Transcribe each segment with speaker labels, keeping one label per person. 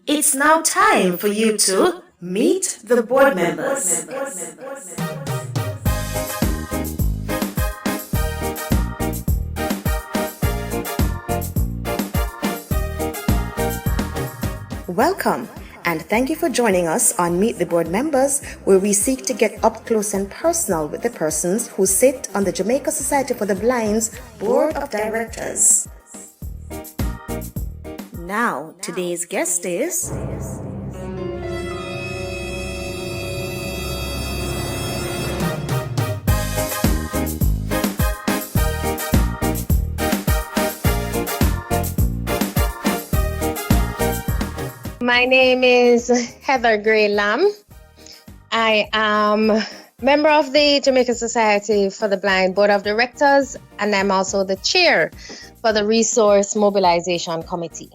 Speaker 1: It's now time for you to meet the board members. Welcome, and thank you for joining us on Meet the Board Members, where we seek to get up close and personal with the persons who sit on the Jamaica Society for the Blind's Board of Directors. Now, today's guest is...
Speaker 2: My name is Heather Gray Lamm. I am member of the Jamaica Society for the Blind Board of Directors, and I'm also the chair for the Resource Mobilization Committee.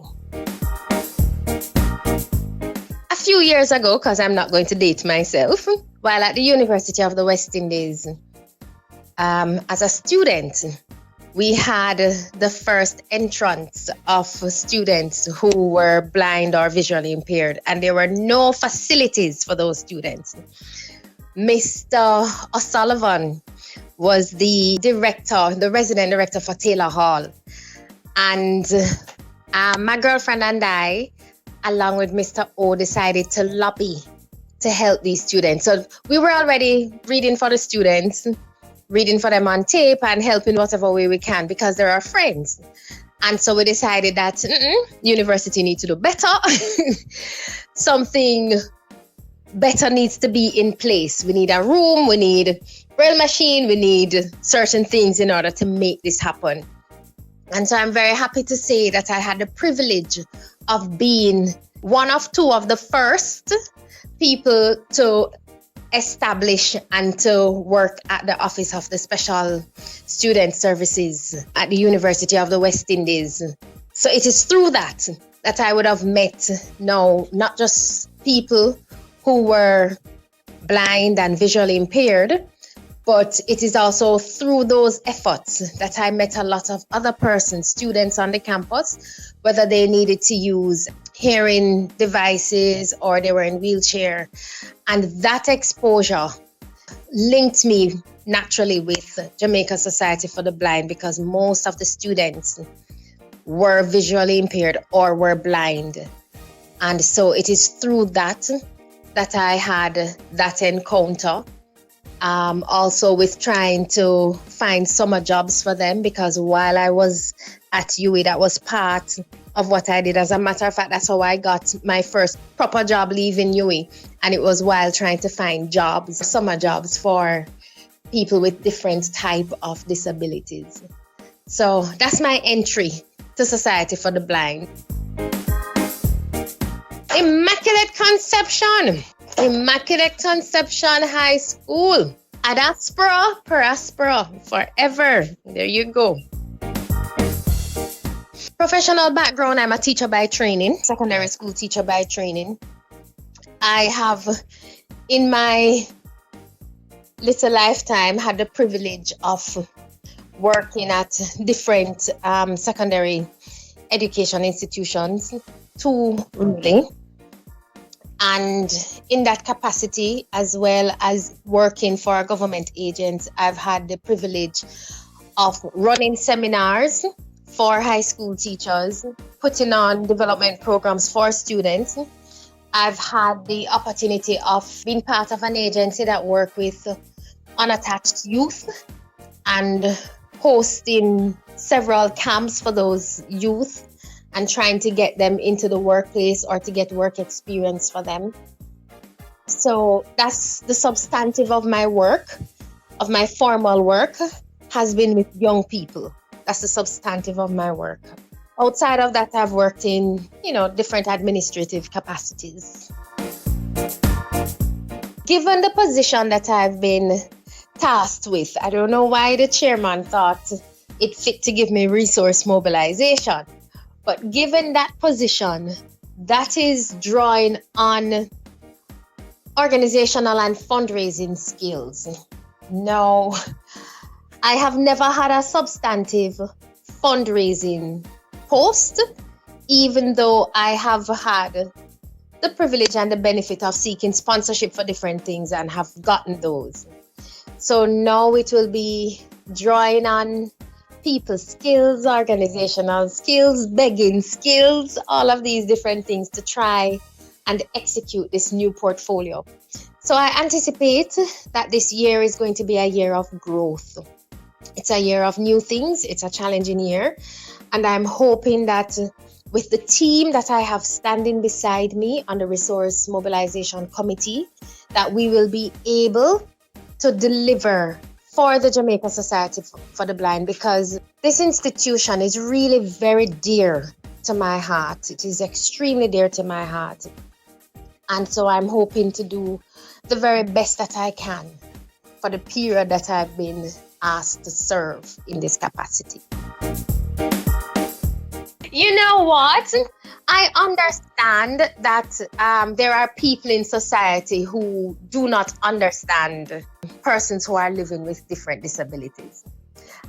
Speaker 2: A few years ago, because I'm not going to date myself, while at the University of the West Indies, as a student, we had the first entrance of students who were blind or visually impaired, and there were no facilities for those students. Mr. O'Sullivan was the director, the resident director for Taylor Hall. And my girlfriend and I, along with Mr. O, decided to lobby to help these students. So we were already reading for the students, reading for them on tape and helping whatever way we can because they're our friends. And so we decided that university needs to do better. Something better needs to be in place. We need a room, we need braille machine, we need certain things in order to make this happen. And so I'm very happy to say that I had the privilege of being one of two of the first people to establish and to work at the Office of the Special Student Services at the University of the West Indies. So it is through that I would have met now not just people who were blind and visually impaired, but it is also through those efforts that I met a lot of other persons, students on the campus, whether they needed to use hearing devices or they were in wheelchair. And that exposure linked me naturally with Jamaica Society for the Blind because most of the students were visually impaired or were blind. And so it is through that I had that encounter. Also with trying to find summer jobs for them because while I was at UWI, that was part of what I did. As a matter of fact, that's how I got my first proper job leaving UWI. And it was while trying to find jobs, summer jobs for people with different type of disabilities. So that's my entry to Society for the Blind. Immaculate Conception High School. Ad aspera, per aspera, forever. There you go. Professional background, I'm a teacher by training, secondary school teacher by training. I have, in my little lifetime, had the privilege of working at different secondary education institutions, two really. And in that capacity, as well as working for a government agent, I've had the privilege of running seminars for high school teachers, putting on development programs for students. I've had the opportunity of being part of an agency that works with unattached youth and hosting several camps for those youth and trying to get them into the workplace or to get work experience for them. So that's the substantive of my work, of my formal work, has been with young people. That's the substantive of my work. Outside of that, I've worked in, different administrative capacities. Given the position that I've been tasked with, I don't know why the chairman thought it fit to give me resource mobilization. But given that position, that is drawing on organizational and fundraising skills. No, I have never had a substantive fundraising post, even though I have had the privilege and the benefit of seeking sponsorship for different things and have gotten those. So now it will be drawing on people's skills, organizational skills, begging skills, all of these different things to try and execute this new portfolio. So I anticipate that this year is going to be a year of growth. It's a year of new things. It's a challenging year. And I'm hoping that with the team that I have standing beside me on the Resource Mobilization Committee, that we will be able to deliver for the Jamaica Society for the Blind, because this institution is really very dear to my heart. It is extremely dear to my heart. And so I'm hoping to do the very best that I can for the period that I've been asked to serve in this capacity. You know what? I understand that there are people in society who do not understand persons who are living with different disabilities.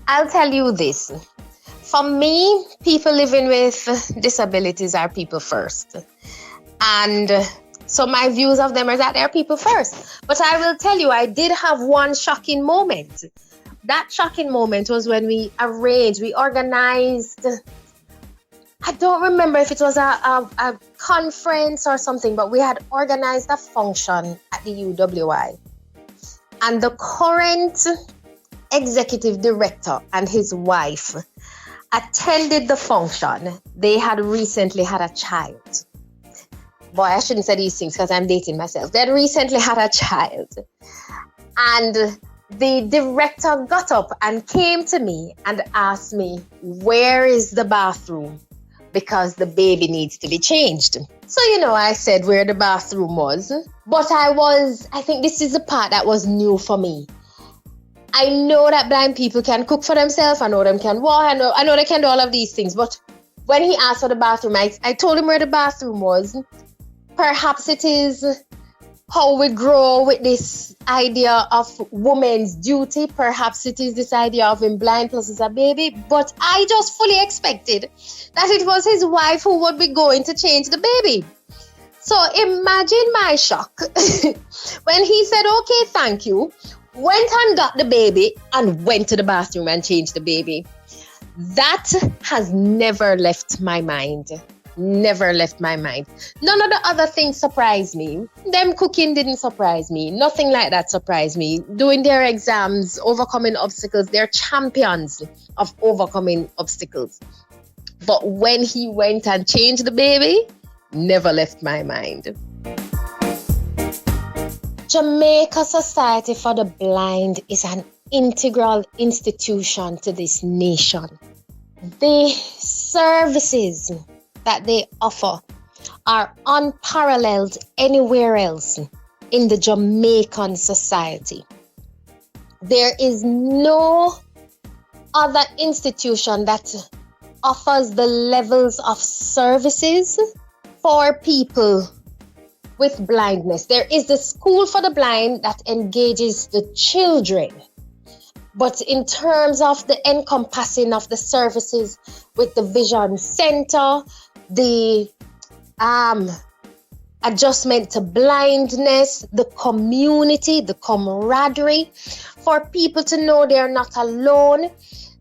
Speaker 2: I'll tell you this. For me, people living with disabilities are people first. And so my views of them are that they're people first. But I will tell you, I did have one shocking moment. That shocking moment was when we organized, I don't remember if it was a conference or something, but we had organized a function at the UWI. And the current executive director and his wife attended the function. They had recently had a child. Boy, I shouldn't say these things because I'm dating myself. They had recently had a child. And the director got up and came to me and asked me, where is the bathroom? Because the baby needs to be changed. So, I said where the bathroom was. But I think this is the part that was new for me. I know that blind people can cook for themselves. I know them can walk. I know they can do all of these things. But when he asked for the bathroom, I told him where the bathroom was. Perhaps it is how we grow with this idea of woman's duty. Perhaps it is this idea of being blind plus is a baby. But I just fully expected that it was his wife who would be going to change the baby. So imagine my shock when he said, okay, thank you, went and got the baby and went to the bathroom and changed the baby. That has never left my mind. Never left my mind. None of the other things surprised me. Them cooking didn't surprise me. Nothing like that surprised me. Doing their exams, overcoming obstacles, they're champions of overcoming obstacles. But when he went and changed the baby, never left my mind. Jamaica Society for the Blind is an integral institution to this nation. The services that they offer are unparalleled anywhere else in the Jamaican society. There is no other institution that offers the levels of services for people with blindness. There is the School for the Blind that engages the children. But in terms of the encompassing of the services with the Vision Center, the adjustment to blindness, the community, the camaraderie, for people to know they're not alone,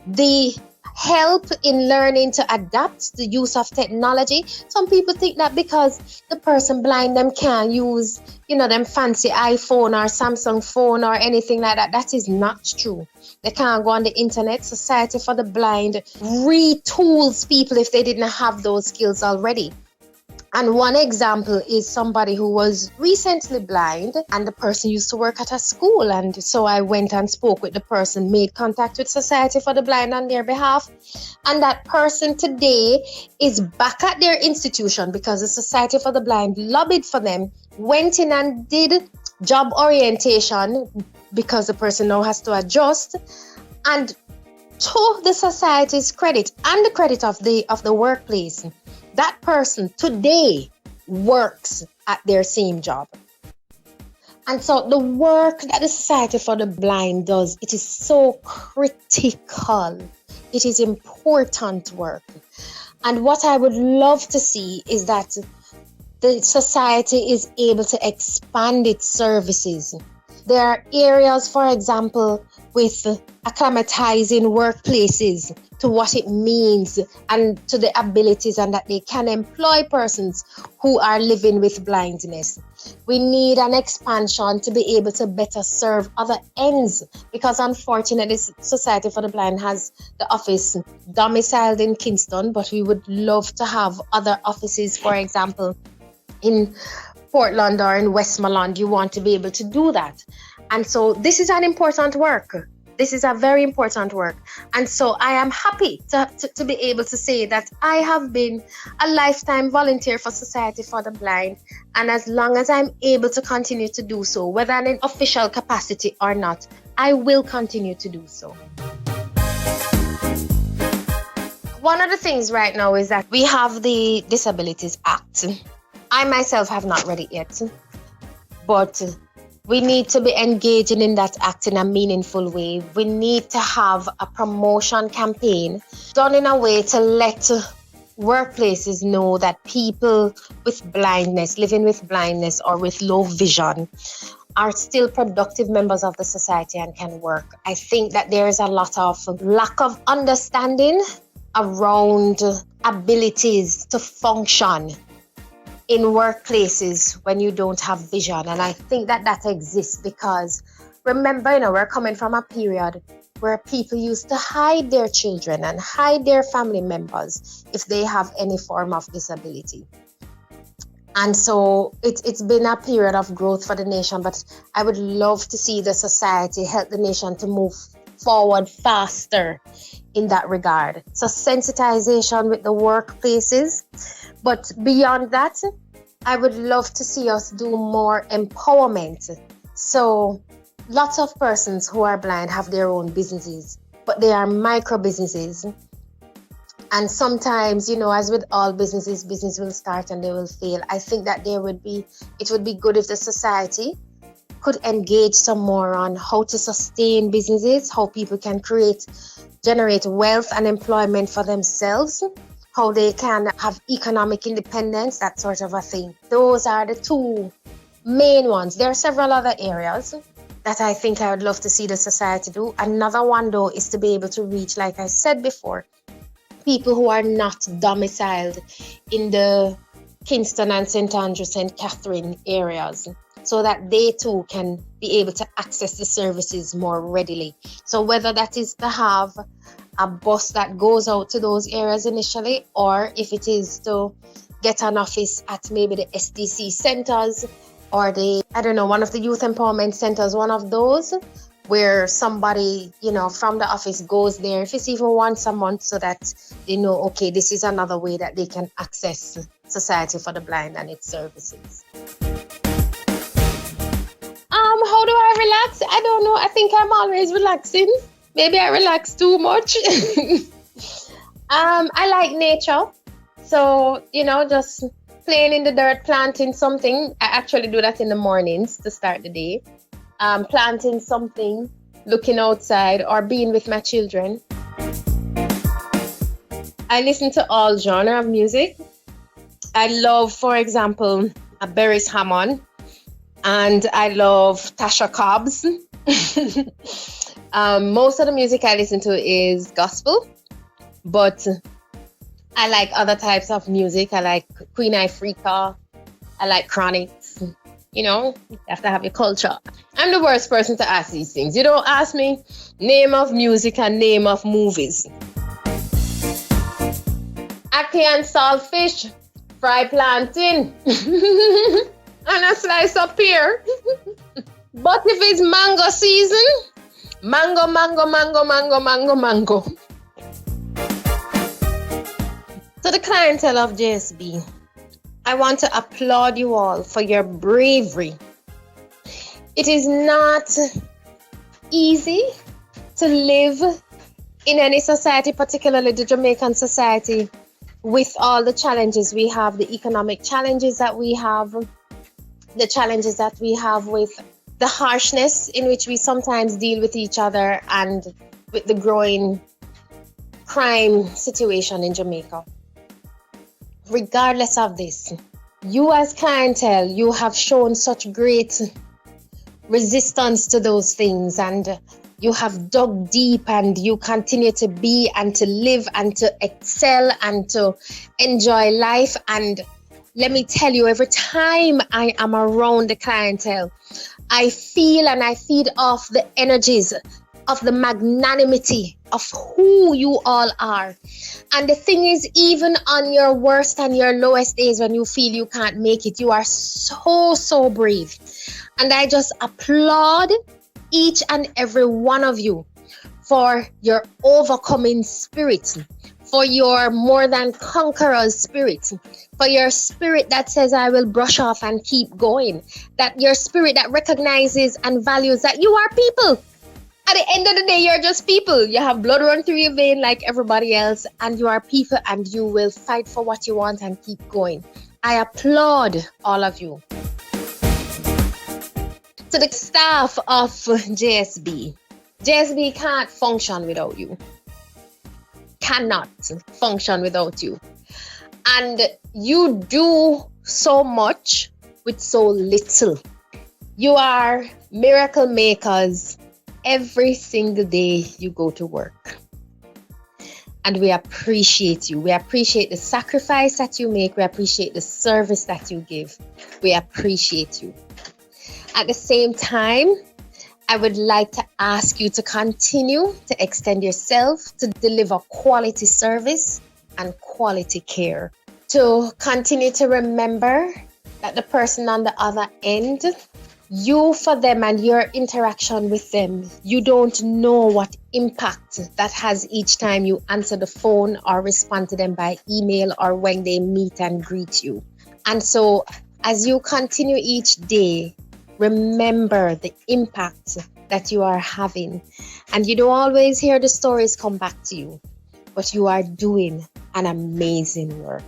Speaker 2: the help in learning to adapt the use of technology. Some people think that because the person blind, them can't use, them fancy iPhone or Samsung phone or anything like that. That is not true. They can't go on the internet. Society for the Blind retools people if they didn't have those skills already. And one example is somebody who was recently blind, and the person used to work at a school. And so I went and spoke with the person, made contact with Society for the Blind on their behalf. And that person today is back at their institution because the Society for the Blind lobbied for them, went in and did job orientation because the person now has to adjust. And to the society's credit and the credit of the workplace, that person today works at their same job. And so the work that the Society for the Blind does, it is so critical. It is important work. And what I would love to see is that the society is able to expand its services. There are areas, for example, with acclimatizing workplaces to what it means and to the abilities, and that they can employ persons who are living with blindness. We need an expansion to be able to better serve other ends, because unfortunately, Society for the Blind has the office domiciled in Kingston, but we would love to have other offices, for example, in Portland or in Westmoreland. You want to be able to do that. And so this is an important work. This is a very important work. And so I am happy to be able to say that I have been a lifetime volunteer for Society for the Blind. And as long as I'm able to continue to do so, whether in an official capacity or not, I will continue to do so. One of the things right now is that we have the Disabilities Act. I myself have not read it yet, but we need to be engaging in that act in a meaningful way. We need to have a promotion campaign done in a way to let workplaces know that people with blindness, living with blindness or with low vision, are still productive members of the society and can work. I think that there is a lot of lack of understanding around abilities to function in workplaces when you don't have vision. And I think that exists because, remember, we're coming from a period where people used to hide their children and hide their family members if they have any form of disability. And so it's been a period of growth for the nation, but I would love to see the society help the nation to move forward faster in that regard. So sensitization with the workplaces. But beyond that, I would love to see us do more empowerment. So lots of persons who are blind have their own businesses, but they are micro businesses. And sometimes, as with all businesses, business will start and they will fail. I think that it would be good if the society could engage some more on how to sustain businesses, how people can generate wealth and employment for themselves, how they can have economic independence, that sort of a thing. Those are the two main ones. There are several other areas that I think I would love to see the society do. Another one, though, is to be able to reach, like I said before, people who are not domiciled in the Kingston and St. Andrew, St. Catherine areas, so that they too can be able to access the services more readily. So whether that is to have a bus that goes out to those areas initially, or if it is to get an office at maybe the SDC centers or one of the youth empowerment centers, one of those where somebody, from the office goes there, if it's even once a month, so that they know, okay, this is another way that they can access Society for the Blind and its services. How do I relax? I don't know. I think I'm always relaxing. Maybe I relax too much. I like nature. So, just playing in the dirt, planting something. I actually do that in the mornings to start the day. Planting something, looking outside, or being with my children. I listen to all genre of music. I love, for example, a Beres Hammond, and I love Tasha Cobbs. Most of the music I listen to is gospel, but I like other types of music. I like Queen Ifrica. I like Chronics. You have to have your culture. I'm the worst person to ask these things. You don't ask me name of music and name of movies. Ackee and saltfish, fry plantain, and a slice of pear. But if it's mango season, mango. To the clientele of JSB, I want to applaud you all for your bravery. It is not easy to live in any society, particularly the Jamaican society, with all the challenges we have, the economic challenges that we have, the challenges that we have with the harshness in which we sometimes deal with each other, and with the growing crime situation in Jamaica. Regardless of this, You as clientele, you have shown such great resistance to those things, and you have dug deep, and you continue to be and to live and to excel and to enjoy life. And let me tell you, every time I am around the clientele, I feel and I feed off the energies of the magnanimity of who you all are. And the thing is, even on your worst and your lowest days, when you feel you can't make it, you are so brave. And I just applaud each and every one of you for your overcoming spirit, for your more than conquerors spirit, for your spirit that says, I will brush off and keep going, that your spirit that recognizes and values that you are people. At the end of the day, you're just people. You have blood run through your vein like everybody else, and you are people, and you will fight for what you want and keep going. I applaud all of you. To the staff of JSB, JSB can't function without you. Cannot function without you. And you do so much with so little. You are miracle makers every single day you go to work. And we appreciate you. We appreciate the sacrifice that you make. We appreciate the service that you give. We appreciate you. At the same time, I would like to ask you to continue to extend yourself to deliver quality service and quality care. To continue to remember that the person on the other end, you for them and your interaction with them, you don't know what impact that has each time you answer the phone or respond to them by email or when they meet and greet you. And so as you continue each day, remember the impact that you are having. And you don't always hear the stories come back to you, but you are doing an amazing work.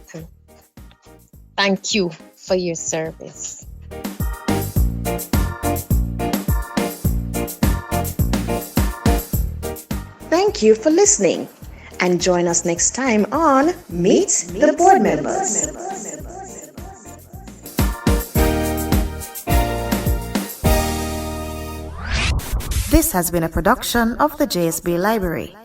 Speaker 2: Thank you for your service.
Speaker 1: Thank you for listening, and join us next time on Meet the Board Members. This has been a production of the JSB Library.